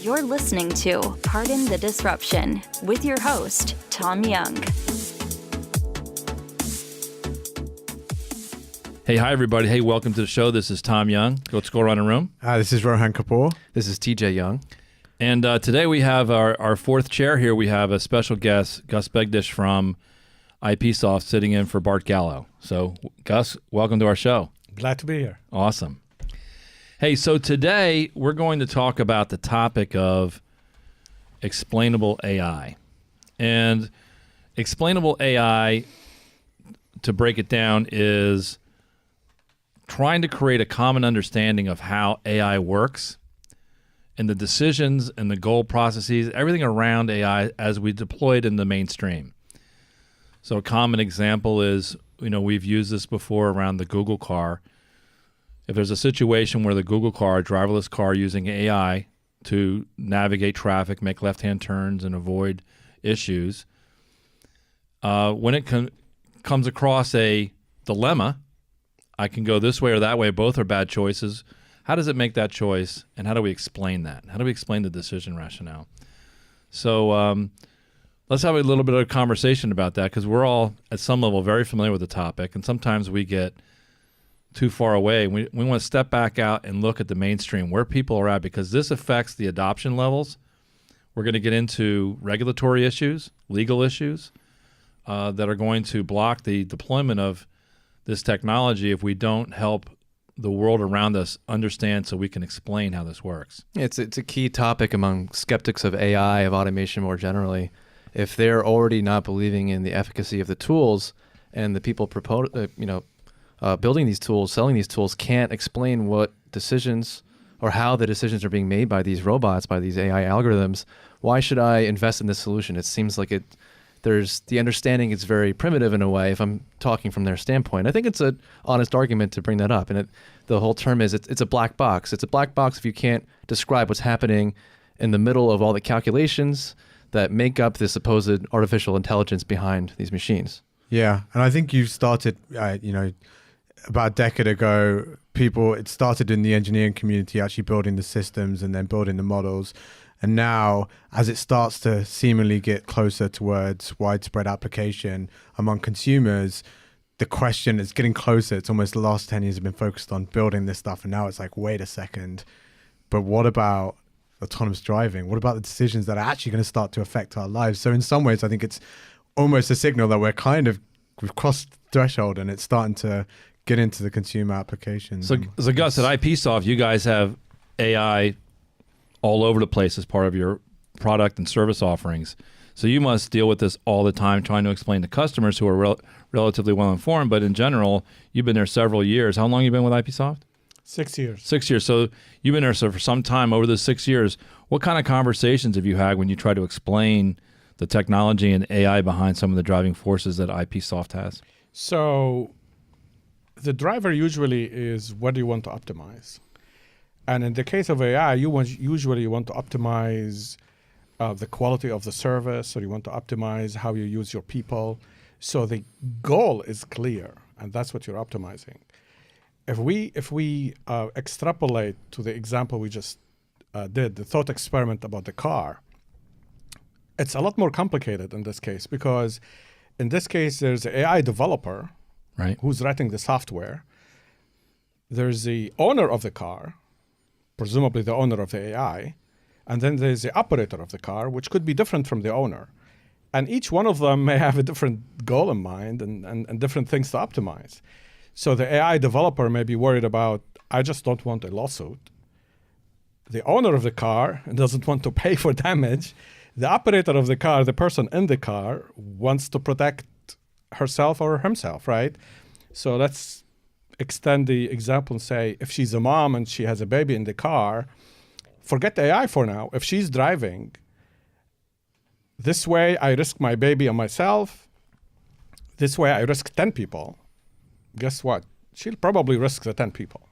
You're listening to Pardon the Disruption with your host, Tom Young. Hey, hi, everybody. Hey, welcome to the show. This is Tom Young. Let's go around the room. This is Rohan Kapoor. This is TJ Young. And today we have our fourth chair here. We have a special guest, Gus Begdish from IPsoft, sitting in for Bart Gallo. So, Gus, welcome to our show. Glad to be here. Awesome. Hey, so today we're going to talk about the topic of explainable AI. And explainable AI, to break it down, is trying to create a common understanding of how AI works and the decisions and the goal processes, everything around AI as we deploy it in the mainstream. So a common example is, we've used this before around the Google car. If there's a situation where the Google car, driverless car, using AI to navigate traffic, make left-hand turns, and avoid issues, when it comes across a dilemma, I can go this way or that way, both are bad choices. How does it make that choice, and how do we explain that? How do we explain the decision rationale? So let's have a little bit of a conversation about that, because we're all, at some level, very familiar with the topic, and sometimes we get too far away. We want to step back out and look at the mainstream, where people are at, because this affects the adoption levels. We're going to get into regulatory issues, legal issues, that are going to block the deployment of this technology if we don't help the world around us understand so we can explain how this works. It's a key topic among skeptics of AI, of automation more generally. If they're already not believing in the efficacy of the tools, and the people building these tools, selling these tools, can't explain what decisions or how the decisions are being made by these robots, by these AI algorithms, why should I invest in this solution? It seems like there's the understanding is very primitive in a way if I'm talking from their standpoint. I think it's an honest argument to bring that up. And the whole term is it's a black box. It's a black box if you can't describe what's happening in the middle of all the calculations that make up the supposed artificial intelligence behind these machines. Yeah, and I think you started, about a decade ago, it started in the engineering community actually building the systems and then building the models. And now, as it starts to seemingly get closer towards widespread application among consumers, the question is getting closer. It's almost the last 10 years have been focused on building this stuff. And now it's like, wait a second, but what about autonomous driving? What about the decisions that are actually going to start to affect our lives? So in some ways, I think it's almost a signal that we've crossed the threshold and it's starting to get into the consumer applications. So Gus, at IPsoft, you guys have AI all over the place as part of your product and service offerings. So you must deal with this all the time, trying to explain to customers who are relatively well informed. But in general, you've been there several years. How long have you been with IPsoft? 6 years. 6 years. So you've been there for some time. Over the 6 years, what kind of conversations have you had when you try to explain the technology and AI behind some of the driving forces that IPsoft has? So the driver usually is what do you want to optimize? And in the case of AI, usually want to optimize the quality of the service, or you want to optimize how you use your people. So the goal is clear, and that's what you're optimizing. If we extrapolate to the example we just did, the thought experiment about the car, it's a lot more complicated in this case, because in this case, there's an AI developer, right, who's writing the software. There's the owner of the car, presumably the owner of the AI, and then there's the operator of the car, which could be different from the owner. And each one of them may have a different goal in mind and different things to optimize. So the AI developer may be worried about, I just don't want a lawsuit. The owner of the car doesn't want to pay for damage. The operator of the car, the person in the car, wants to protect herself or himself, right? So let's extend the example and say, if she's a mom and she has a baby in the car, forget AI for now. If she's driving, this way I risk my baby and myself. This way I risk 10 people. Guess what? She'll probably risk the 10 people.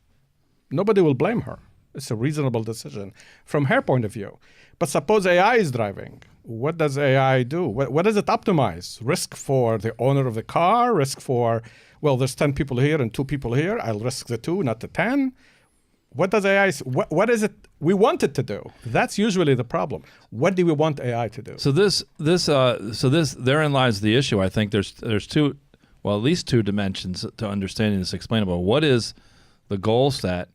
Nobody will blame her. It's a reasonable decision from her point of view. But suppose AI is driving. What does AI do? What does it optimize? Risk for the owner of the car? Risk for, well, there's 10 people here and 2 people here. I'll risk the 2, not the 10. What does AI? What is it we want it to do? That's usually the problem. What do we want AI to do? So therein lies the issue. I think there's two, well, at least two dimensions to understanding this explainable. What is the goal set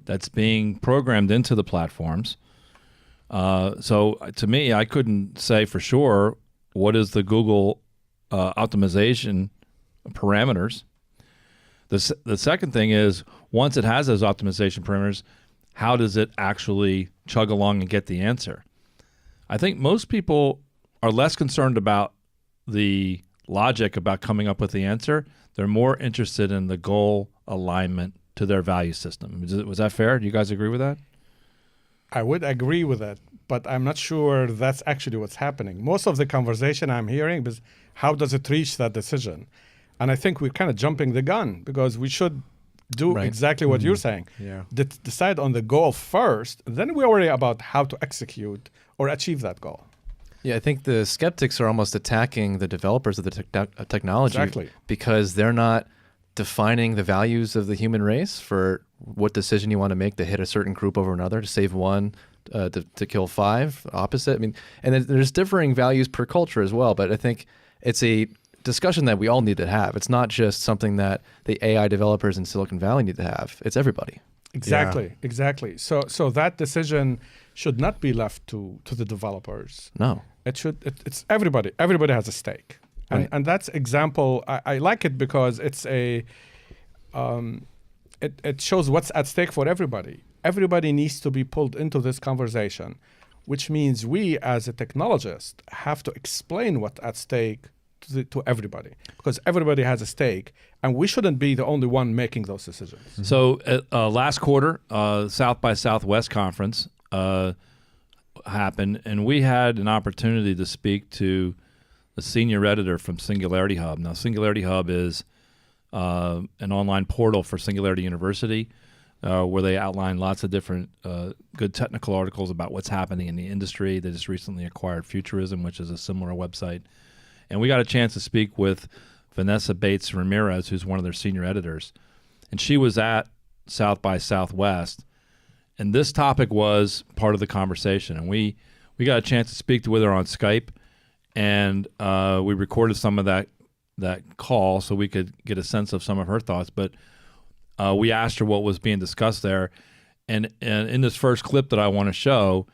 that's being programmed into the platforms? So to me, I couldn't say for sure what is the Google optimization parameters. The second thing is, once it has those optimization parameters, how does it actually chug along and get the answer? I think most people are less concerned about the logic about coming up with the answer. They're more interested in the goal alignment to their value system. Was that fair? Do you guys agree with that? I would agree with that, but I'm not sure that's actually what's happening. Most of the conversation I'm hearing is how does it reach that decision? And I think we're kind of jumping the gun because we should do exactly what you're saying. Yeah. Decide on the goal first, then we worry about how to execute or achieve that goal. Yeah, I think the skeptics are almost attacking the developers of the technology Exactly. because they're not defining the values of the human race for what decision you want to make to hit a certain group over another, to save one, to kill five, opposite. I mean, and then there's differing values per culture as well, but I think it's a discussion that we all need to have. It's not just something that the AI developers in Silicon Valley need to have. It's everybody. Exactly. So that decision should not be left to the developers. No. It's everybody. Everybody has a stake. And that's example. I like it because it's it shows what's at stake for everybody. Everybody needs to be pulled into this conversation, which means we as a technologist have to explain what's at stake to everybody, because everybody has a stake, and we shouldn't be the only one making those decisions. Mm-hmm. So last quarter, South by Southwest conference happened, and we had an opportunity to speak to the senior editor from Singularity Hub. Now, Singularity Hub is an online portal for Singularity University, where they outline lots of different good technical articles about what's happening in the industry. They just recently acquired Futurism, which is a similar website. And we got a chance to speak with Vanessa Bates Ramirez, who's one of their senior editors. And she was at South by Southwest. And this topic was part of the conversation. And we got a chance to speak with her on Skype. And we recorded some of that call so we could get a sense of some of her thoughts. But we asked her what was being discussed there. And in this first clip that I want to show,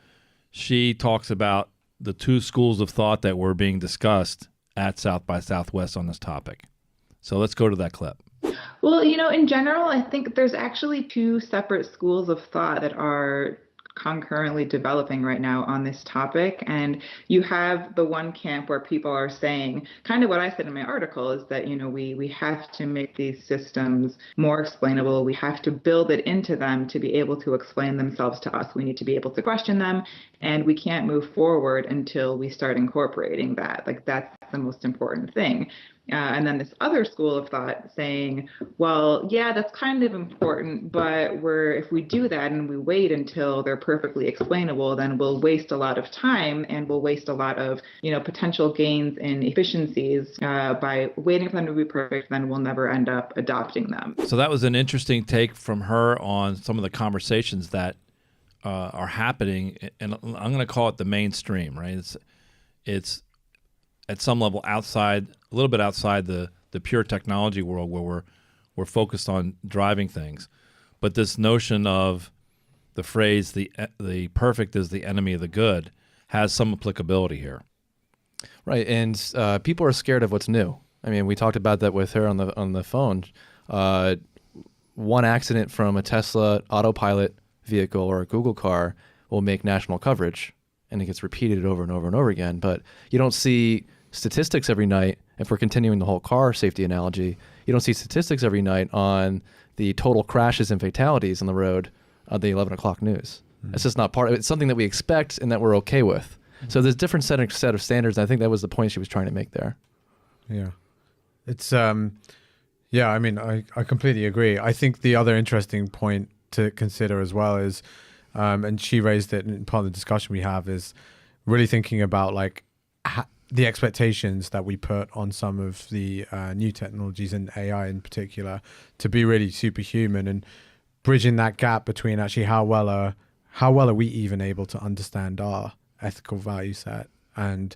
she talks about the two schools of thought that were being discussed at South by Southwest on this topic. So let's go to that clip. Well, in general, I think there's actually two separate schools of thought that are concurrently developing right now on this topic. And you have the one camp where people are saying kind of what I said in my article is that, we have to make these systems more explainable. We have to build it into them to be able to explain themselves to us. We need to be able to question them, and we can't move forward until we start incorporating that. Like, that's the most important thing. And then this other school of thought saying, well, yeah, that's kind of important, but if we do that and we wait until they're perfectly explainable, then we'll waste a lot of time and we'll waste a lot of, potential gains in efficiencies by waiting for them to be perfect. Then we'll never end up adopting them. So that was an interesting take from her on some of the conversations that are happening, and I'm going to call it the mainstream, right? It's at some level a little bit outside the pure technology world where we're focused on driving things. But this notion of the phrase the perfect is the enemy of the good has some applicability here. Right, and people are scared of what's new. I mean, we talked about that with her on the phone. One accident from a Tesla autopilot vehicle or a Google car will make national coverage, and it gets repeated over and over and over again. But you don't see statistics every night. If we're continuing the whole car safety analogy, you don't see statistics every night on the total crashes and fatalities on the road on the 11 o'clock news. It's just not part of it. It's something that we expect and that we're okay with. So there's different set of standards. I think that was the point she was trying to make there. Yeah. It's, I mean, I completely agree. I think the other interesting point to consider as well is, and she raised it in part of the discussion we have, is really thinking about the expectations that we put on some of the new technologies and AI in particular to be really superhuman. And bridging that gap between actually how well are we even able to understand our ethical value set, and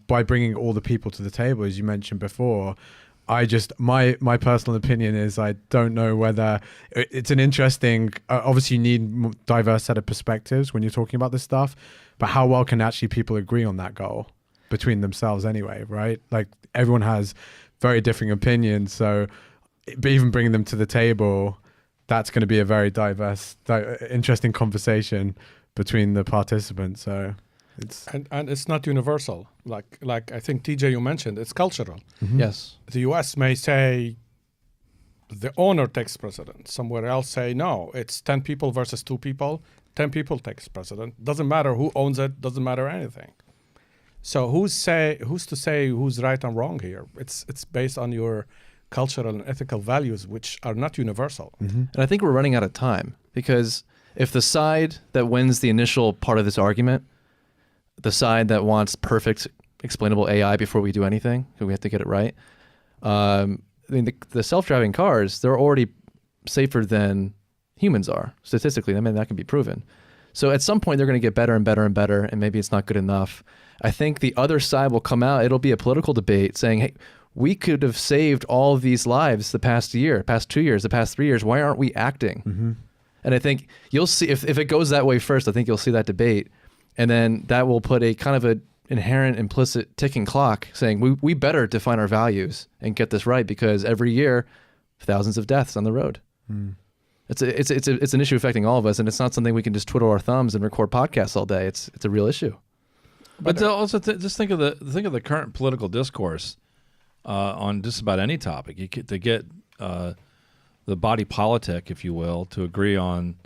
by bringing all the people to the table, as you mentioned before. My personal opinion is I don't know whether it's an interesting, obviously you need a diverse set of perspectives when you're talking about this stuff, but how well can actually people agree on that goal between themselves anyway, right? Like everyone has very differing opinions, so even bringing them to the table, that's going to be a very diverse, interesting conversation between the participants. So it's and it's not universal. Like I think TJ, you mentioned, it's cultural. Yes. The US may say the owner takes precedent. Somewhere else say no, it's 10 people versus 2 people. 10 people takes precedent. Doesn't matter who owns it. Doesn't matter anything. So who's to say who's right and wrong here? It's based on your cultural and ethical values, which are not universal. And I think we're running out of time, because if the side that wins the initial part of this argument, the side that wants perfect explainable AI before we do anything, because we have to get it right. I mean, the self-driving cars, they're already safer than humans are, statistically. I mean, that can be proven. So at some point, they're going to get better and better and better, and maybe it's not good enough. I think the other side will come out. It'll be a political debate saying, hey, we could have saved all of these lives the past year, past 2 years, the past 3 years. Why aren't we acting? And I think you'll see, if it goes that way first, I think you'll see that debate. And then that will put a kind of an inherent implicit ticking clock saying we better define our values and get this right, because every year, thousands of deaths on the road. It's an issue affecting all of us, and it's not something we can just twiddle our thumbs and record podcasts all day. It's a real issue. But also just think of the current political discourse on just about any topic. To get the body politic, if you will, to agree on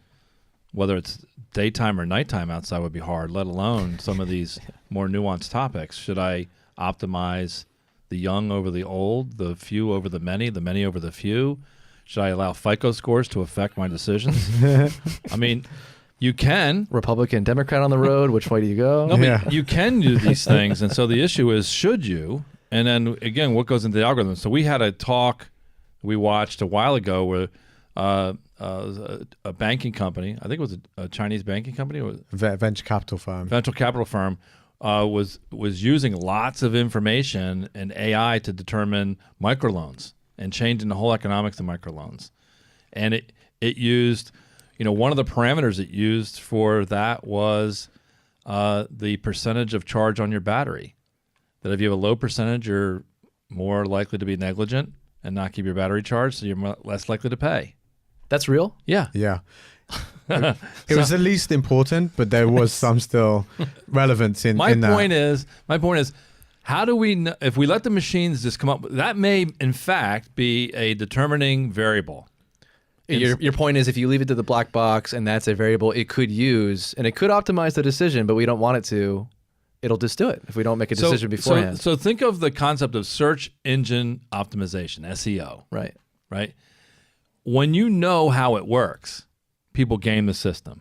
whether it's daytime or nighttime outside would be hard, let alone some of these more nuanced topics. Should I optimize the young over the old, the few over the many over the few? Should I allow FICO scores to affect my decisions? I mean, you can. Republican, Democrat on the road, which way do you go? No, but you can do these things. And so the issue is, should you? And then, again, what goes into the algorithm? So we had a talk we watched a while ago where a banking company, I think it was a Chinese banking company, venture capital firm, was using lots of information and AI to determine microloans and changing the whole economics of microloans. And it used, one of the parameters it used for that was the percentage of charge on your battery. That if you have a low percentage, you're more likely to be negligent and not keep your battery charged, so you're less likely to pay. That's real? Yeah. Yeah. It was the least important, but there was some still relevance in that. My point is, how do we know, if we let the machines just come up, that may in fact be a determining variable. Your point is, if you leave it to the black box and that's a variable it could use, and it could optimize the decision, but we don't want it to, it'll just do it if we don't make a decision beforehand. So think of the concept of search engine optimization, SEO. Right? When you know how it works, people game the system.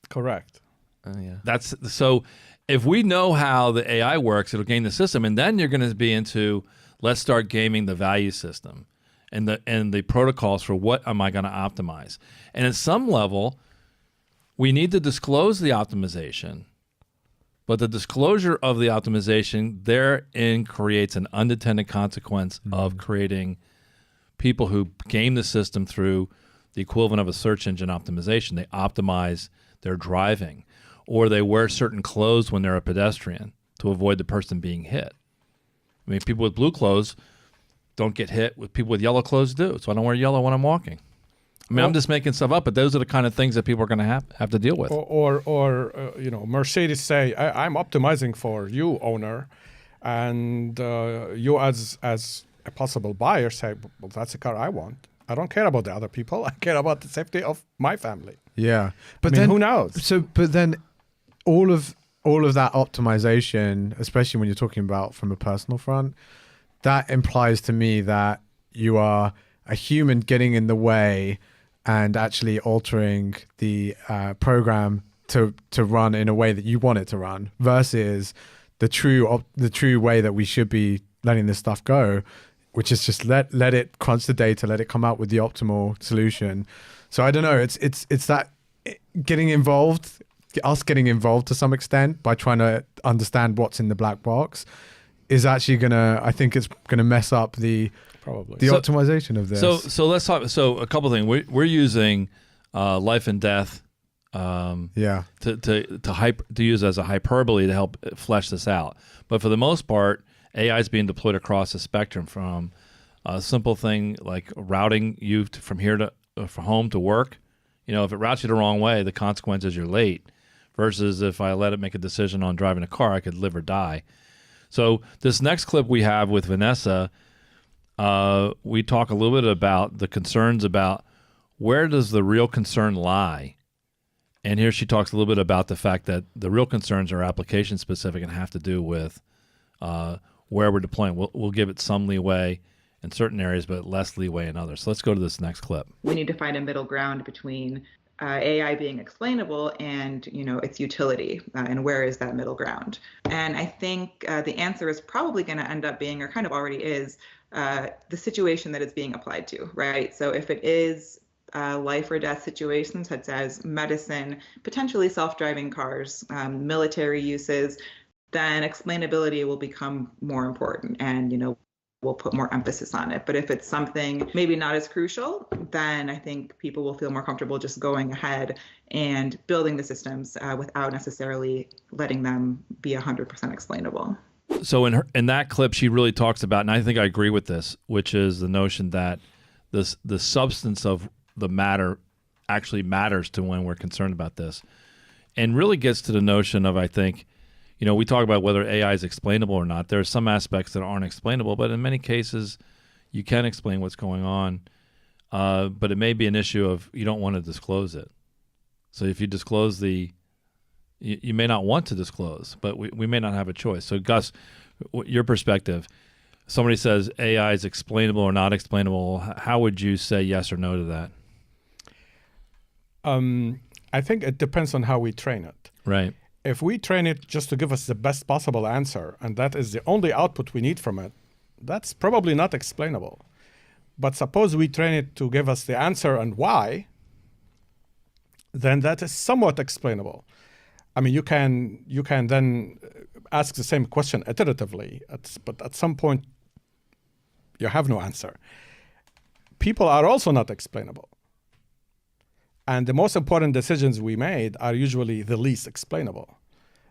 Correct. Yeah. So if we know how the AI works, it'll game the system, and then you're going to be into, let's start gaming the value system and the protocols for what am I going to optimize. And at some level, we need to disclose the optimization, but the disclosure of the optimization therein creates an unintended consequence of creating people who game the system through the equivalent of a search engine optimization. They optimize their driving, or they wear certain clothes when they're a pedestrian to avoid the person being hit. I mean, people with blue clothes don't get hit, with people with yellow clothes do. So I don't wear yellow when I'm walking. I mean, I'm just making stuff up, but those are the kind of things that people are going to have to deal with. Or Mercedes say, I'm optimizing for you, owner, and you as a possible buyer say, well, that's the car I want. I don't care about the other people. I care about the safety of my family. Yeah, but then who knows? But then all of that optimization, especially when you're talking about from a personal front, that implies to me that you are a human getting in the way and actually altering the program to run in a way that you want it to run, versus the true way that we should be letting this stuff go which is just let it crunch the data, let it come out with the optimal solution. So I don't know. It's that getting involved to some extent by trying to understand what's in the black box is actually I think it's gonna mess up the optimization of this. So let's talk. So a couple things. We're using life and death. To use as a hyperbole to help flesh this out. But for the most part, AI is being deployed across the spectrum from a simple thing like routing you from here to from home to work. You know, if it routes you the wrong way, the consequence is you're late. Versus if I let it make a decision on driving a car, I could live or die. So this next clip we have with Vanessa, we talk a little bit about the concerns about where does the real concern lie. And here she talks a little bit about the fact that the real concerns are application specific and have to do with where we're deploying. We'll give it some leeway in certain areas, but less leeway in others. So let's go to this next clip. We need to find a middle ground between AI being explainable and, its utility, and where is that middle ground? And I think the answer is probably going to end up being, or kind of already is, the situation that it's being applied to, right? So if it is life or death situations such as medicine, potentially self-driving cars, military uses, then explainability will become more important and, we'll put more emphasis on it. But if it's something maybe not as crucial, then I think people will feel more comfortable just going ahead and building the systems without necessarily letting them be 100% explainable. So in that clip, she really talks about, and I think I agree with this, which is the notion that the substance of the matter actually matters to when we're concerned about this, and really gets to the notion of, I think, we talk about whether AI is explainable or not. There are some aspects that aren't explainable, but in many cases, you can explain what's going on. But it may be an issue of you don't want to disclose it. So if you disclose you may not want to disclose, but we may not have a choice. So Gus, your perspective, somebody says AI is explainable or not explainable. How would you say yes or no to that? I think it depends on how we train it. Right. If we train it just to give us the best possible answer, and that is the only output we need from it, that's probably not explainable. But suppose we train it to give us the answer and why, then that is somewhat explainable. I mean, you can then ask the same question iteratively, but at some point, you have no answer. People are also not explainable. And the most important decisions we made are usually the least explainable.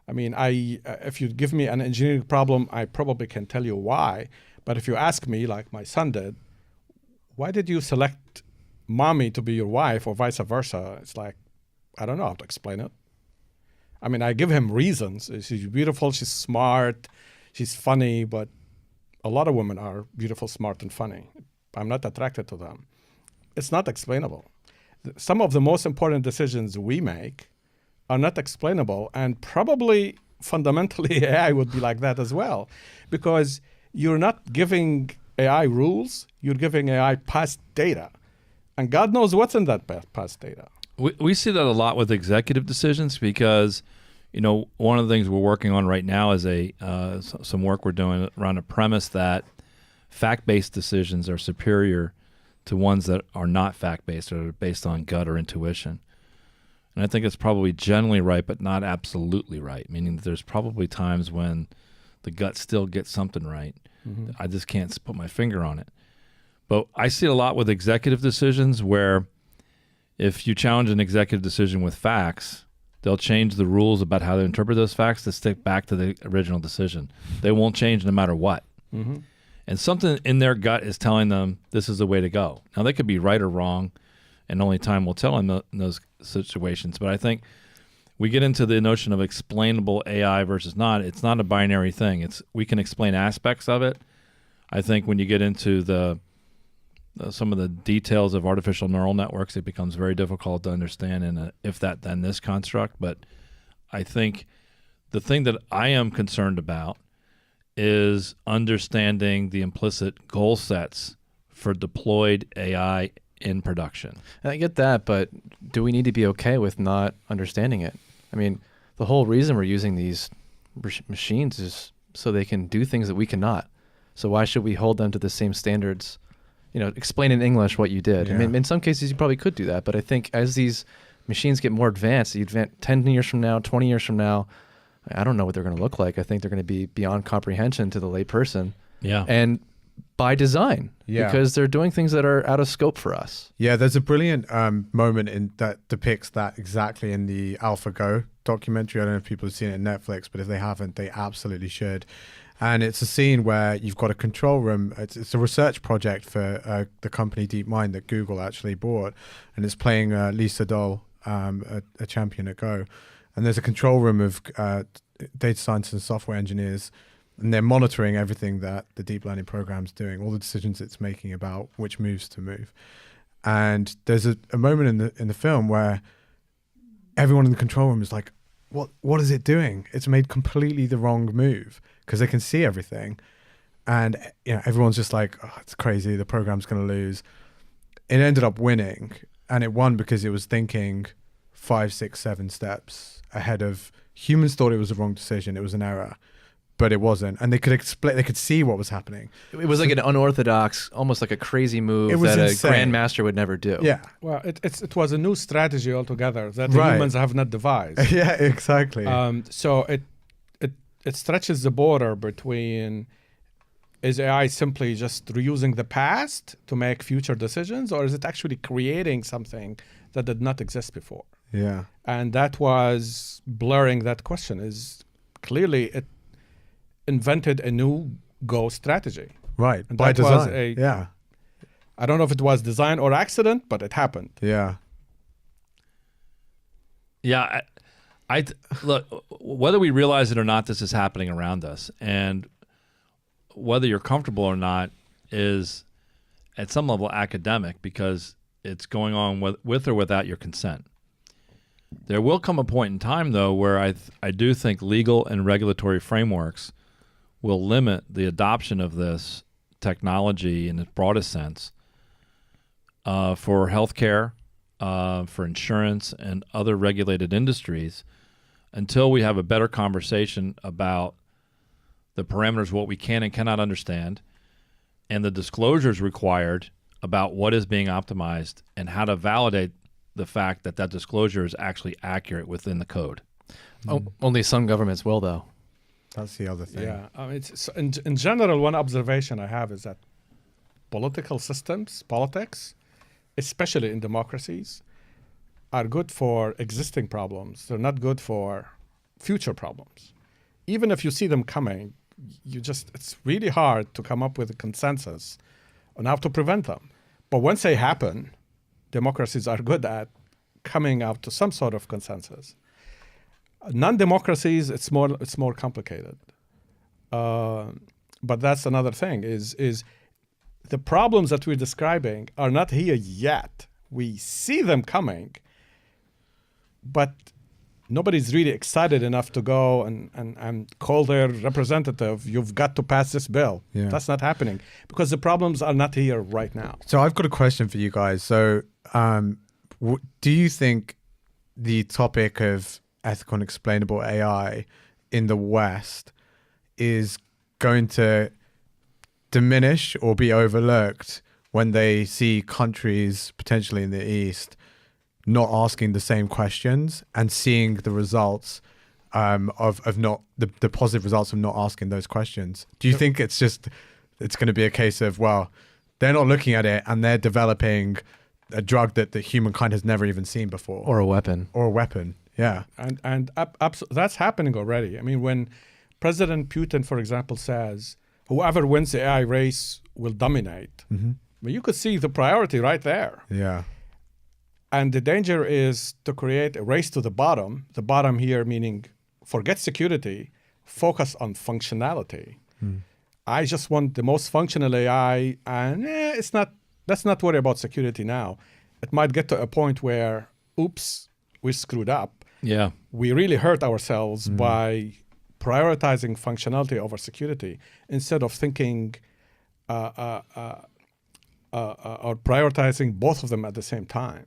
I mean, if you give me an engineering problem, I probably can tell you why. But if you ask me, like my son did, why did you select mommy to be your wife or vice versa? It's like, I don't know how to explain it. I mean, I give him reasons. She's beautiful, she's smart, she's funny, but a lot of women are beautiful, smart, and funny. I'm not attracted to them. It's not explainable. Some of the most important decisions we make are not explainable, and probably fundamentally AI would be like that as well, because you're not giving AI rules, you're giving AI past data, and God knows what's in that past data. We see that a lot with executive decisions because, one of the things we're working on right now is some work we're doing around a premise that fact-based decisions are superior to ones that are not fact-based or are based on gut or intuition. And I think it's probably generally right, but not absolutely right, meaning that there's probably times when the gut still gets something right. Mm-hmm. I just can't put my finger on it. But I see it a lot with executive decisions where if you challenge an executive decision with facts, they'll change the rules about how they interpret those facts to stick back to the original decision. They won't change no matter what. Mm-hmm. And something in their gut is telling them this is the way to go. Now, they could be right or wrong, and only time will tell in those situations. But I think we get into the notion of explainable AI versus not. It's not a binary thing. We can explain aspects of it. I think when you get into some of the details of artificial neural networks, it becomes very difficult to understand in a if that then this construct. But I think the thing that I am concerned about is understanding the implicit goal sets for deployed AI in production. And I get that, but do we need to be okay with not understanding it? I mean, the whole reason we're using these machines is so they can do things that we cannot. So why should we hold them to the same standards? Explain in English what you did. I mean, in some cases you probably could do that, but I think as these machines get more advanced, 10 years from now, 20 years from now, I don't know what they're going to look like. I think they're going to be beyond comprehension to the lay person. Yeah. And by design, because they're doing things that are out of scope for us. Yeah, there's a brilliant moment that depicts that exactly in the AlphaGo documentary. I don't know if people have seen it on Netflix, but if they haven't, they absolutely should. And it's a scene where you've got a control room. It's a research project for the company DeepMind that Google actually bought, and it's playing Lisa Doll, a champion at Go. And there's a control room of data scientists and software engineers, and they're monitoring everything that the deep learning program's doing, all the decisions it's making about which moves to move. And there's a moment in the film where everyone in the control room is like, what is it doing? It's made completely the wrong move, because they can see everything. And everyone's just like, oh, it's crazy, the program's going to lose. It ended up winning, and it won because it was thinking 5, 6, 7 steps ahead of humans. Thought it was a wrong decision, it was an error, but it wasn't, and they could see what was happening. It was like an unorthodox, almost like a crazy move that insane. A grandmaster would never do. Yeah. Well, it was a new strategy altogether that the humans have not devised. Yeah, exactly. So it stretches the border between, is AI simply just reusing the past to make future decisions, or is it actually creating something that did not exist before? Yeah. And that was blurring that question. Is clearly it invented a new Go strategy. Right. And by that was design. I don't know if it was design or accident, but it happened. Yeah. Yeah. I look, whether we realize it or not, this is happening around us, and whether you're comfortable or not is at some level academic, because it's going on with or without your consent. There will come a point in time, though, where I do think legal and regulatory frameworks will limit the adoption of this technology in its broadest sense for healthcare, for insurance, and other regulated industries, until we have a better conversation about the parameters of what we can and cannot understand, and the disclosures required about what is being optimized and how to validate the fact that that disclosure is actually accurate within the code. Only some governments will, though. That's the other thing. Yeah, it's in general, one observation I have is that political systems, politics, especially in democracies, are good for existing problems. They're not good for future problems. Even if you see them coming, it's really hard to come up with a consensus on how to prevent them. But once they happen, democracies are good at coming out to some sort of consensus. Non-democracies, it's more complicated. But that's another thing, is the problems that we're describing are not here yet. We see them coming, but nobody's really excited enough to go and call their representative, you've got to pass this bill. Yeah. That's not happening because the problems are not here right now. So I've got a question for you guys. So do you think the topic of ethical and explainable AI in the West is going to diminish or be overlooked when they see countries potentially in the East not asking the same questions and seeing the results of not the positive results of not asking those questions? Do you think it's going to be a case of, well, they're not looking at it and they're developing a drug that the humankind has never even seen before, or a weapon, yeah, and that's happening already. I mean, when President Putin, for example, says whoever wins the AI race will dominate, I mean, you could see the priority right there. Yeah. And the danger is to create a race to the bottom. The bottom here meaning forget security, focus on functionality. I just want the most functional AI, and let's not worry about security now. It might get to a point where, oops, we screwed up. Yeah. We really hurt ourselves by prioritizing functionality over security instead of thinking or prioritizing both of them at the same time.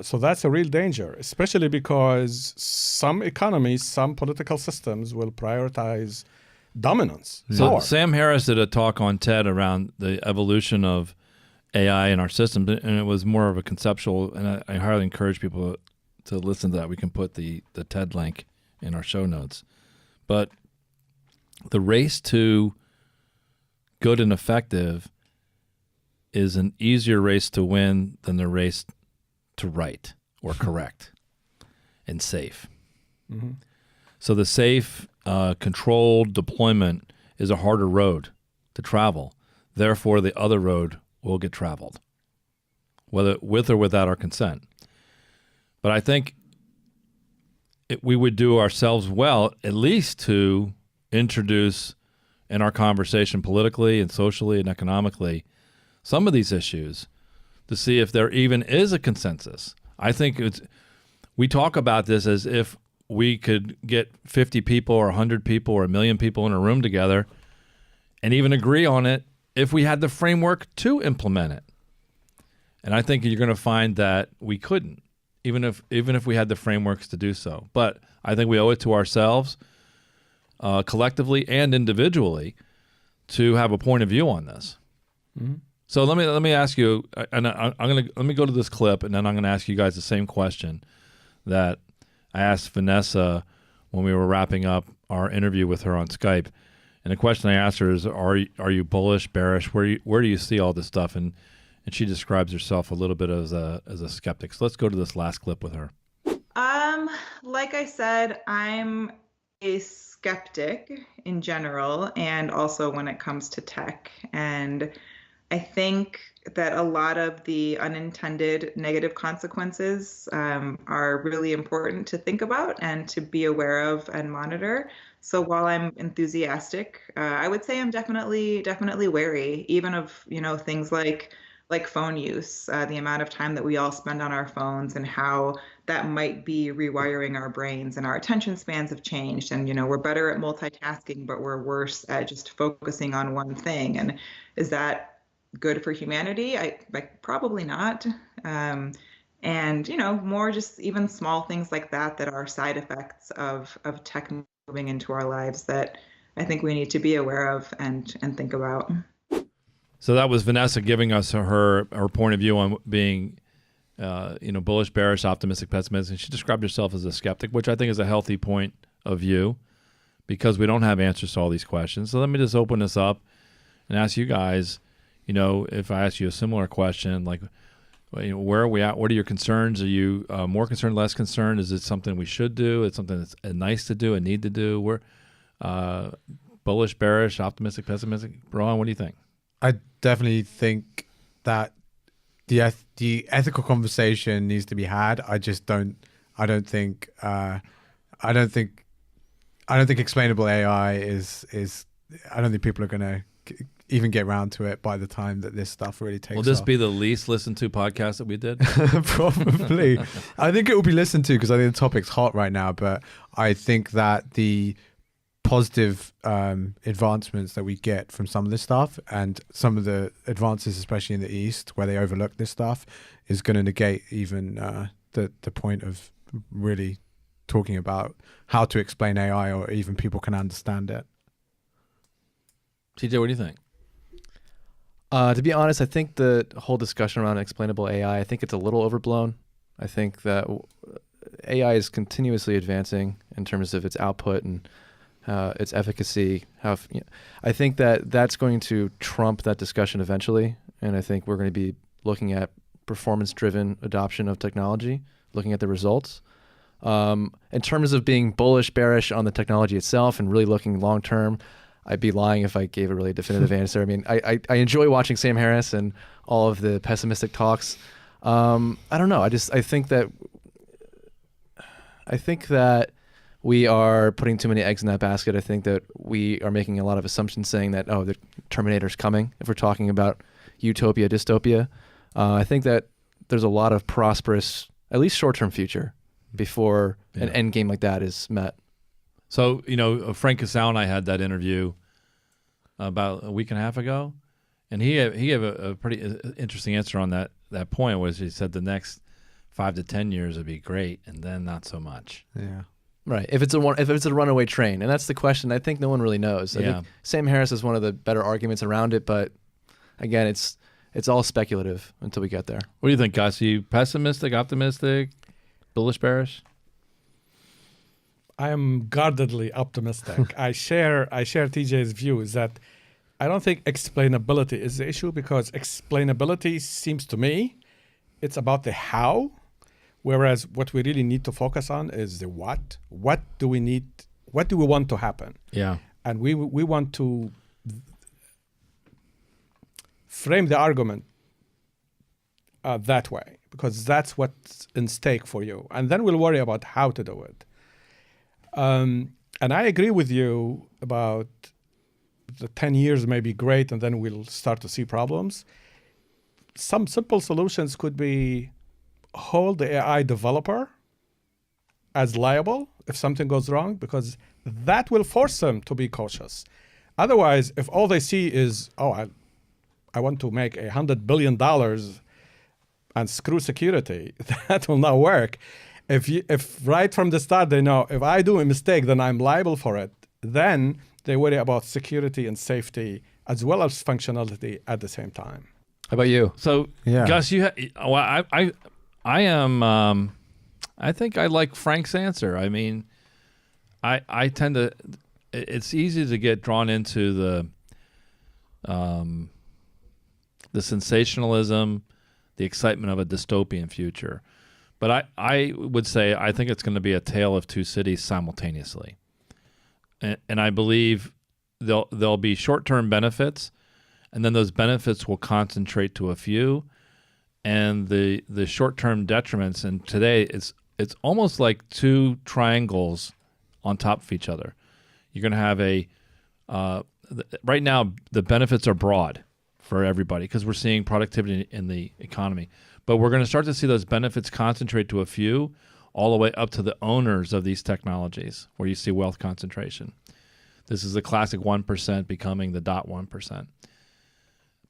So that's a real danger, especially because some economies, some political systems will prioritize dominance. So power. Sam Harris did a talk on TED around the evolution of AI in our systems, and it was more of a conceptual, and I highly encourage people to listen to that. We can put the TED link in our show notes. But the race to good and effective is an easier race to win than the race to right or correct and safe. Mm-hmm. So the safe, controlled deployment is a harder road to travel. Therefore, the other road will get traveled, whether with or without our consent. But I think we would do ourselves well, at least to introduce in our conversation politically and socially and economically some of these issues to see if there even is a consensus. I think we talk about this as if we could get 50 people or 100 people or 1 million people in a room together and even agree on it if we had the framework to implement it. And I think you're going to find that we couldn't, even if we had the frameworks to do so. But I think we owe it to ourselves, collectively and individually, to have a point of view on this. Mm-hmm. So let me ask you, and let me go to this clip, and then I'm gonna ask you guys the same question that I asked Vanessa when we were wrapping up our interview with her on Skype. And the question I asked her is, are you bullish, bearish? Where do you see all this stuff? And she describes herself a little bit as a skeptic. So let's go to this last clip with her. Like I said, I'm a skeptic in general, and also when it comes to tech. And I think that a lot of the unintended negative consequences are really important to think about and to be aware of and monitor. So while I'm enthusiastic, I would say I'm definitely wary, even of things like phone use, the amount of time that we all spend on our phones and how that might be rewiring our brains, and our attention spans have changed, and we're better at multitasking, but we're worse at just focusing on one thing. And is that good for humanity? I probably not. And more just even small things like that are side effects of tech moving into our lives that I think we need to be aware of and think about. So that was Vanessa giving us her point of view on being, bullish, bearish, optimistic, pessimistic. She described herself as a skeptic, which I think is a healthy point of view because we don't have answers to all these questions. So let me just open this up and ask you guys, if I ask you a similar question, like, where are we at? What are your concerns? Are you more concerned, less concerned? Is it something we should do? It's something that's nice to do, a need to do? We're bullish, bearish, optimistic, pessimistic. Rohan, what do you think? I definitely think that the ethical conversation needs to be had. I don't think explainable AI is. I don't think people are going to even get around to it by the time that this stuff really takes off. Will this be the least listened to podcast that we did? Probably. I think it will be listened to because I think the topic's hot right now, but I think that the positive advancements that we get from some of this stuff and some of the advances, especially in the East, where they overlook this stuff, is going to negate even the point of really talking about how to explain AI or even people can understand it. TJ, what do you think? To be honest, I think the whole discussion around explainable AI, I think it's a little overblown. I think that AI is continuously advancing in terms of its output and its efficacy. I think that that's going to trump that discussion eventually, and I think we're going to be looking at performance-driven adoption of technology, looking at the results. In terms of being bullish, bearish on the technology itself and really looking long-term, I'd be lying if I gave a really definitive answer. I mean, I enjoy watching Sam Harris and all of the pessimistic talks. I don't know. I think that we are putting too many eggs in that basket. I think that we are making a lot of assumptions saying that, the Terminator's coming, if we're talking about utopia, dystopia. I think that there's a lot of prosperous, at least short-term future before an end game like that is met. So, Frank Casal and I had that interview about a week and a half ago, and he gave a pretty interesting answer on that point, was he said the next 5 to 10 years would be great, and then not so much. Yeah. Right. If it's a runaway train, and that's the question. I think no one really knows. I think Sam Harris is one of the better arguments around it, but again, it's all speculative until we get there. What do you think, Gus? Are you pessimistic, optimistic, bullish, bearish? I am guardedly optimistic. I share TJ's view is that I don't think explainability is the issue, because explainability seems to me it's about the how, whereas what we really need to focus on is the what. What do we need? What do we want to happen? Yeah. And we want to frame the argument that way, because that's what's in stake for you. And then we'll worry about how to do it. And I agree with you about the 10 years may be great, and then we'll start to see problems. Some simple solutions could be hold the AI developer as liable if something goes wrong, because that will force them to be cautious. Otherwise, if all they see is, I want to make $100 billion and screw security, that will not work. If right from the start they know, if I do a mistake, then I'm liable for it, then they worry about security and safety as well as functionality at the same time. How about you? So, Gus, I think I like Frank's answer. I mean, I tend to. It's easy to get drawn into the sensationalism, the excitement of a dystopian future. But I would say I think it's going to be a tale of two cities simultaneously. And I believe there'll be short-term benefits, and then those benefits will concentrate to a few, and the short-term detriments. And today it's almost like two triangles on top of each other. You're going to have right now the benefits are broad for everybody because we're seeing productivity in the economy. But we're going to start to see those benefits concentrate to a few, all the way up to the owners of these technologies, where you see wealth concentration. This is the classic 1% becoming the 0.1%.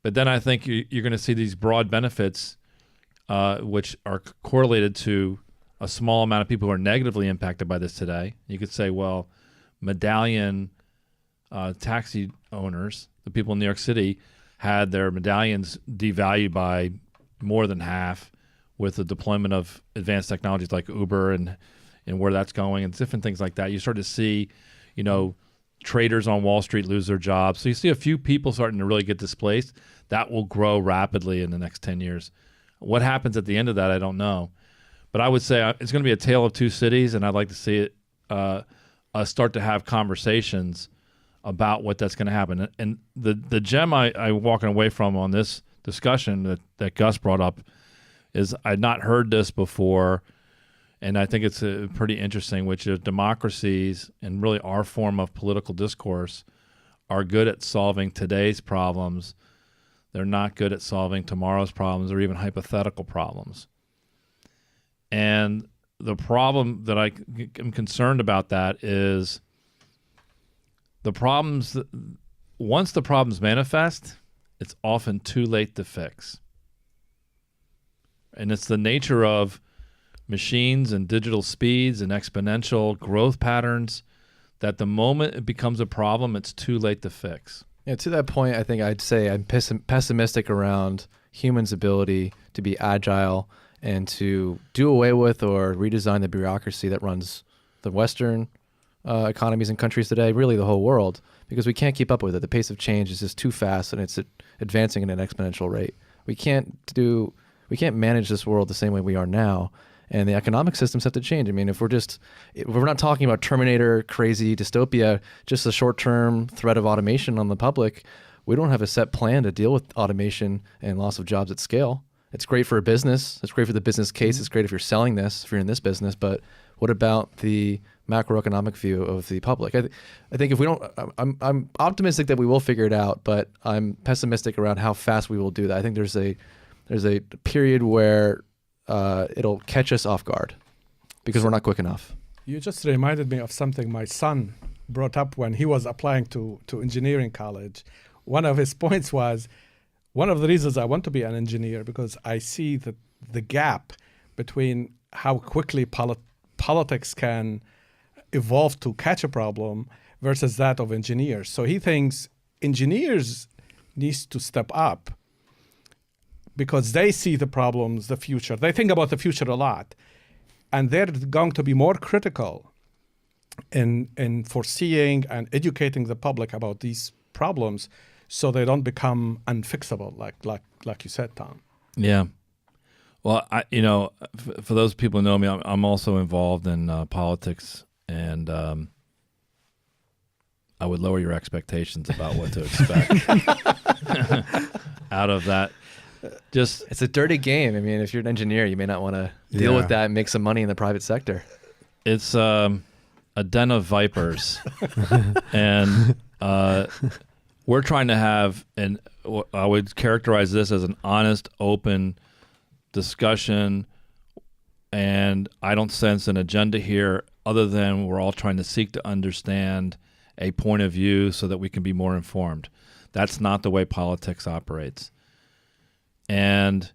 But then I think you're going to see these broad benefits, which are correlated to a small amount of people who are negatively impacted by this today. You could say, well, medallion taxi owners, the people in New York City, had their medallions devalued by more than half with the deployment of advanced technologies like Uber and where that's going and different things like that. You start to see, traders on Wall Street lose their jobs. So you see a few people starting to really get displaced. That will grow rapidly in the next 10 years. What happens at the end of that, I don't know. But I would say it's going to be a tale of two cities, and I'd like to see it start to have conversations about what that's going to happen. And the gem I'm walking away from on this discussion that Gus brought up is I'd not heard this before, and I think it's pretty interesting, which is democracies and really our form of political discourse are good at solving today's problems. They're not good at solving tomorrow's problems or even hypothetical problems. And the problem that I am concerned about that is the problems, once the problems manifest, it's often too late to fix. And it's the nature of machines and digital speeds and exponential growth patterns that the moment it becomes a problem, it's too late to fix. Yeah, to that point, I think I'd say I'm pessimistic around humans' ability to be agile and to do away with or redesign the bureaucracy that runs the Western economies and countries today, really the whole world, because we can't keep up with it. The pace of change is just too fast, and it's advancing at an exponential rate. We can't manage this world the same way we are now, and the economic systems have to change. I mean, if we're not talking about Terminator crazy dystopia, just a short-term threat of automation on the public, we don't have a set plan to deal with automation and loss of jobs at scale. It's great for a business. It's great for the business case. It's great if you're selling this, if you're in this business. But what about the macroeconomic view of the public? I think if we don't, I'm optimistic that we will figure it out, but I'm pessimistic around how fast we will do that. I think there's a period where it'll catch us off guard because we're not quick enough. You just reminded me of something my son brought up when he was applying to engineering college. One of his points was, one of the reasons I want to be an engineer because I see the gap between how quickly politics can evolved to catch a problem versus that of engineers. So he thinks engineers needs to step up because they see the problems, the future. They think about the future a lot. And they're going to be more critical in foreseeing and educating the public about these problems so they don't become unfixable, like you said, Tom. Yeah. Well, for those people who know me, I'm also involved in politics, and I would lower your expectations about what to expect out of that. It's a dirty game. I mean, if you're an engineer, you may not want to deal with that and make some money in the private sector. It's a den of vipers, and we're trying to have I would characterize this as an honest, open discussion, and I don't sense an agenda here other than we're all trying to seek to understand a point of view so that we can be more informed. That's not the way politics operates. And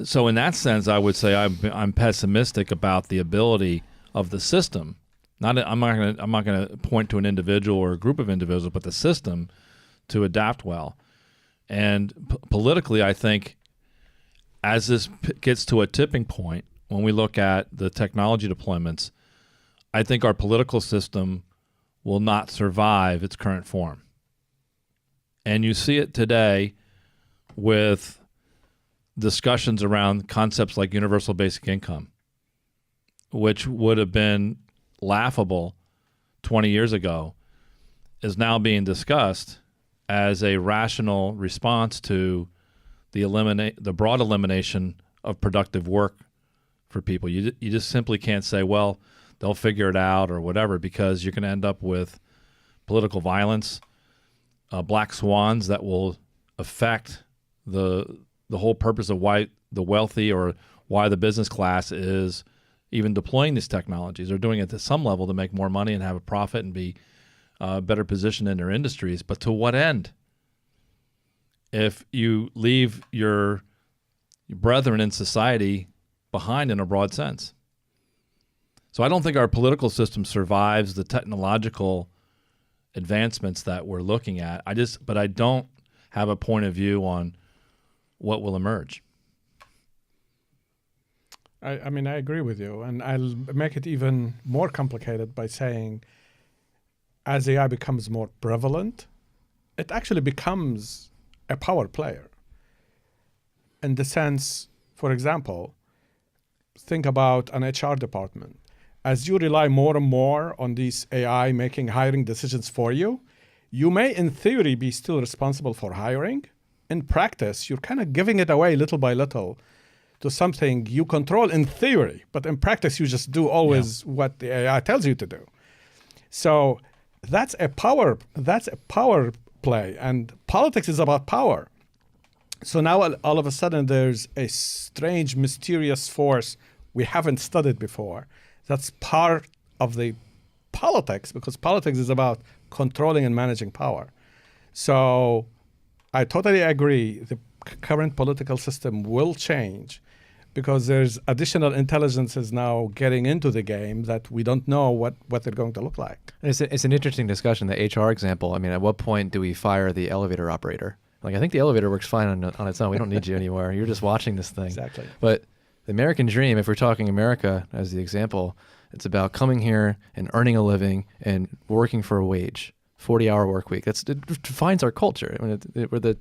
so in that sense, I would say I'm pessimistic about the ability of the system. I'm not going to point to an individual or a group of individuals, but the system to adapt well. And politically, I think as this gets to a tipping point, when we look at the technology deployments, I think our political system will not survive its current form. And you see it today with discussions around concepts like universal basic income, which would have been laughable 20 years ago, is now being discussed as a rational response to the broad elimination of productive work for people. You just simply can't say, well, they'll figure it out or whatever, because you're going to end up with political violence, black swans that will affect the whole purpose of why the wealthy or why the business class is even deploying these technologies. They're doing it to some level to make more money and have a profit and be better positioned in their industries. But to what end? If you leave your brethren in society behind in a broad sense. So I don't think our political system survives the technological advancements that we're looking at. But I don't have a point of view on what will emerge. I mean, I agree with you. And I'll make it even more complicated by saying as AI becomes more prevalent, it actually becomes a power player. In the sense, for example, think about an HR department. As you rely more and more on these AI making hiring decisions for you, you may, in theory, be still responsible for hiring. In practice, you're kind of giving it away little by little to something you control in theory, but in practice, you just do always what the AI tells you to do. So that's a power play, and politics is about power. So now all of a sudden, there's a strange, mysterious force we haven't studied before. That's part of the politics, because politics is about controlling and managing power. So I totally agree. The current political system will change because there's additional intelligences now getting into the game that we don't know what they're going to look like. It's an interesting discussion, the HR example. I mean, at what point do we fire the elevator operator? Like, I think the elevator works fine on its own. We don't need you anymore. You're just watching this thing. Exactly. But the American dream, if we're talking America as the example, it's about coming here and earning a living and working for a wage, 40-hour work week. It defines our culture. I mean, we're the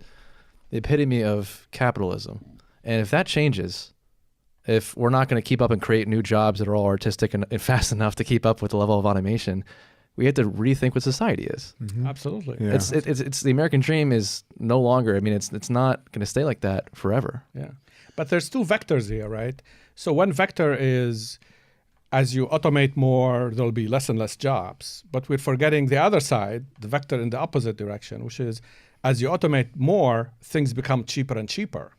epitome of capitalism. And if that changes, if we're not going to keep up and create new jobs that are all artistic and fast enough to keep up with the level of automation, we have to rethink what society is. Mm-hmm. Absolutely. Yeah. It's the American dream is no longer. I mean, it's not going to stay like that forever. Yeah, but there's two vectors here, right? So one vector is as you automate more, there'll be less and less jobs. But we're forgetting the other side, the vector in the opposite direction, which is as you automate more, things become cheaper and cheaper.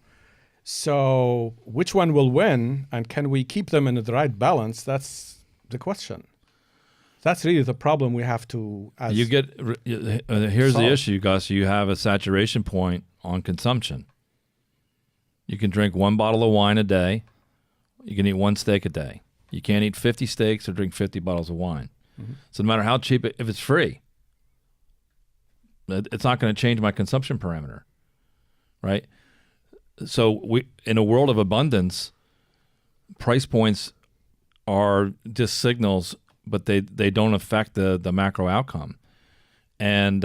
So which one will win, and can we keep them in the right balance? That's the question. That's really the problem we have to. Here's the issue, Gus. You have a saturation point on consumption. You can drink one bottle of wine a day. You can eat one steak a day. You can't eat 50 steaks or drink 50 bottles of wine. So no matter how cheap, if it's free, it's not going to change my consumption parameter, right? So in a world of abundance, price points are just signals, but they don't affect the macro outcome. And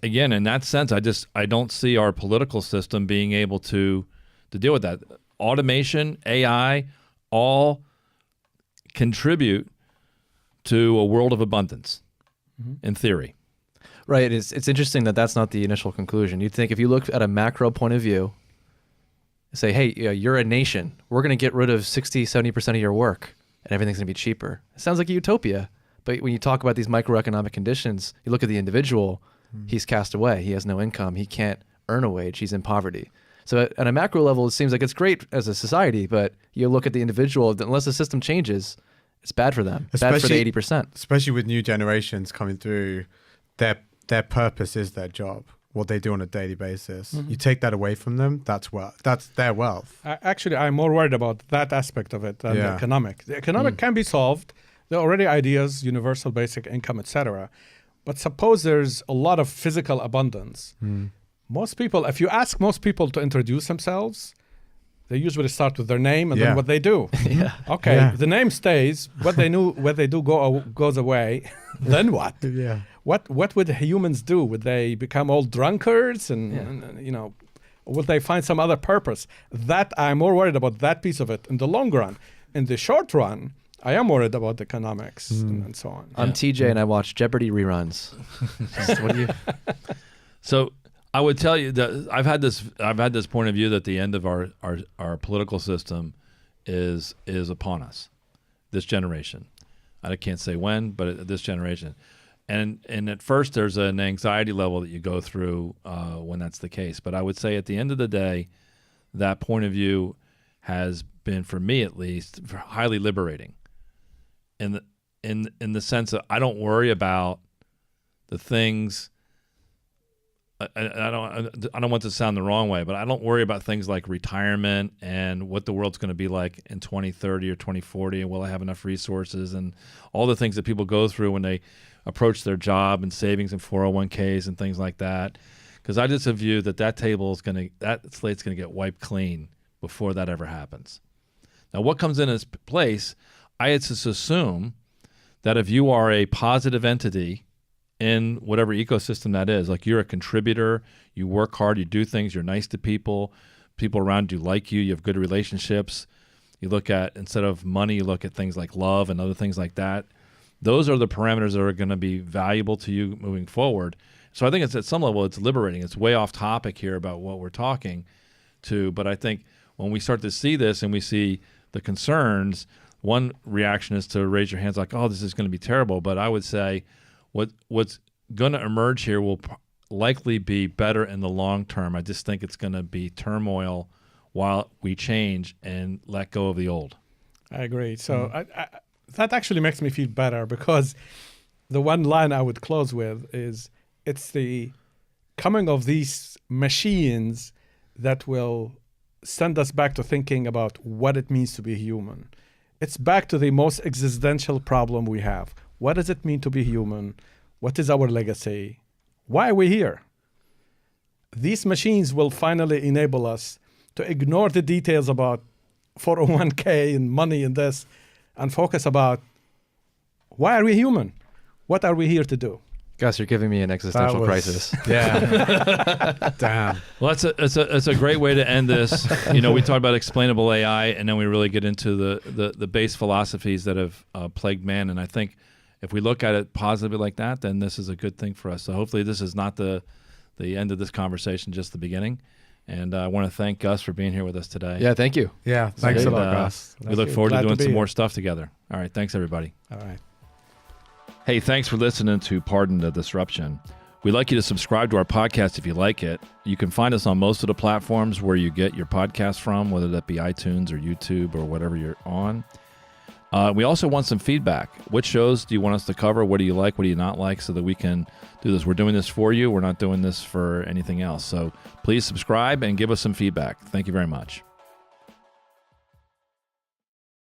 again, in that sense, I don't see our political system being able to deal with that. Automation, AI, all contribute to a world of abundance, in theory. Right. It's interesting that that's not the initial conclusion. You'd think if you look at a macro point of view, say, hey, you're a nation. We're going to get rid of 60, 70% of your work and everything's going to be cheaper. It sounds like a utopia. But when you talk about these microeconomic conditions, you look at the individual, he's cast away. He has no income. He can't earn a wage. He's in poverty. So at a macro level, it seems like it's great as a society, but you look at the individual, unless the system changes, it's bad for them. Bad for the 80%. Especially with new generations coming through, their purpose is their job, what they do on a daily basis. You take that away from them, that's their wealth. Actually, I'm more worried about that aspect of it than the economic. The economic can be solved. There are already ideas, universal basic income, etc. But suppose there's a lot of physical abundance. Most people, if you ask most people to introduce themselves, they usually start with their name and then what they do. Okay, the name stays. What they do goes away. Then what? What would humans do? Would they become all drunkards and would they find some other purpose? That I'm more worried about that piece of it in the long run. In the short run, I am worried about economics and so on. I'm TJ and I watch Jeopardy reruns. What do you? So I would tell you that I've had this point of view that the end of our political system is upon us, this generation. I can't say when, but this generation. And at first there's an anxiety level that you go through when that's the case. But I would say at the end of the day, that point of view has been, for me at least, highly liberating. In the sense that I don't worry about the things. I don't want to sound the wrong way, but I don't worry about things like retirement and what the world's going to be like in 2030 or 2040, and will I have enough resources and all the things that people go through when they approach their job and savings and 401ks and things like that. Because I just view that that slate's going to get wiped clean before that ever happens. Now, what comes in its place? I just assume that if you are a positive entity in whatever ecosystem that is, like you're a contributor, you work hard, you do things, you're nice to people around you like you have good relationships. You look at, instead of money, you look at things like love and other things like that. Those are the parameters that are going to be valuable to you moving forward. So I think it's at some level, it's liberating. It's way off topic here about what we're talking to, but I think when we start to see this and we see the concerns, one reaction is to raise your hands like, oh, this is going to be terrible. But I would say what's going to emerge here will likely be better in the long term. I just think it's going to be turmoil while we change and let go of the old. I agree. So that actually makes me feel better, because the one line I would close with is it's the coming of these machines that will send us back to thinking about what it means to be human. It's back to the most existential problem we have. What does it mean to be human? What is our legacy? Why are we here? These machines will finally enable us to ignore the details about 401k and money and this, and focus about why are we human? What are we here to do? Gus, you're giving me an existential crisis. Yeah. Damn. Well, that's a great way to end this. We talked about explainable AI, and then we really get into the base philosophies that have plagued man. And I think if we look at it positively like that, then this is a good thing for us. So hopefully this is not the end of this conversation, just the beginning. And I want to thank Gus for being here with us today. Yeah, thank you. Yeah, thanks a lot, Gus. We look forward to doing some more stuff together. All right, thanks everybody. All right. Hey, thanks for listening to Pardon the Disruption. We'd like you to subscribe to our podcast if you like it. You can find us on most of the platforms where you get your podcast from, whether that be iTunes or YouTube or whatever you're on. We also want some feedback. Which shows do you want us to cover? What do you like? What do you not like? So that we can do this. We're doing this for you. We're not doing this for anything else. So please subscribe and give us some feedback. Thank you very much.